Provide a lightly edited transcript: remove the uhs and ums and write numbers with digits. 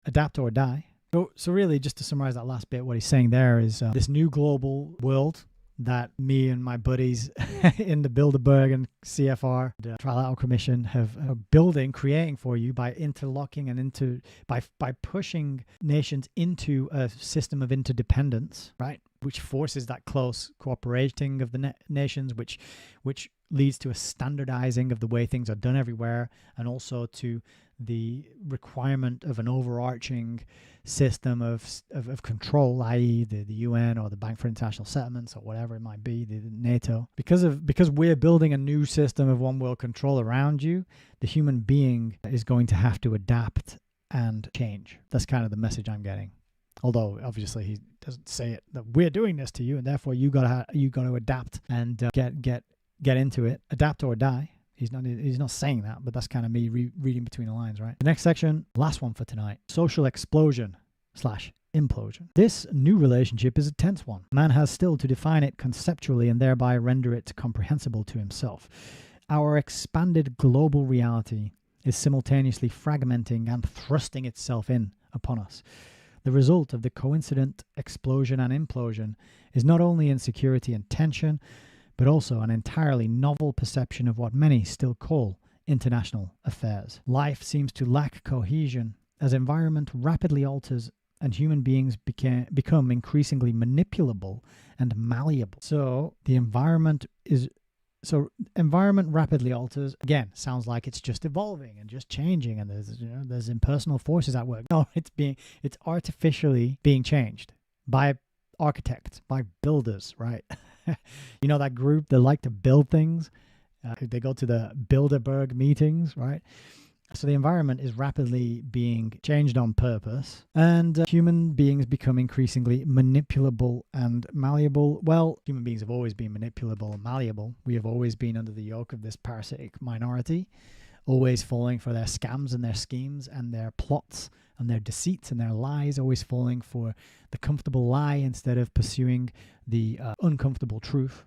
adapt or die. So really, just to summarize that last bit, what he's saying there is this new global world that me and my buddies in the Bilderberg and CFR, the Trilateral Commission, are creating for you by interlocking and by pushing nations into a system of interdependence, right? Which forces that close cooperating of the nations, which leads to a standardizing of the way things are done everywhere, and also to the requirement of an overarching system of control, i.e. the UN or the Bank for International Settlements or whatever it might be, the NATO. Because we're building a new system of one world control around you, the human being is going to have to adapt and change. That's kind of the message I'm getting. Although obviously he doesn't say it that we're doing this to you and therefore you got to adapt and get into it, adapt or die. He's not saying that, but that's kind of me reading between the lines, right? The next section, last one for tonight, social explosion/implosion. This new relationship is a tense one. Man has still to define it conceptually and thereby render it comprehensible to himself. Our expanded global reality is simultaneously fragmenting and thrusting itself in upon us. The result of the coincident explosion and implosion is not only insecurity and tension, but also an entirely novel perception of what many still call international affairs. Life seems to lack cohesion as environment rapidly alters and human beings become increasingly manipulable and malleable. So environment rapidly alters. Again, sounds like it's just evolving and just changing, and there's impersonal forces at work. No, it's artificially being changed by architects, by builders, right? You know that group that like to build things? They go to the Bilderberg meetings, right? So the environment is rapidly being changed on purpose, and human beings become increasingly manipulable and malleable. Well, human beings have always been manipulable and malleable. We have always been under the yoke of this parasitic minority, always falling for their scams and their schemes and their plots and their deceits and their lies, always falling for the comfortable lie instead of pursuing the uncomfortable truth.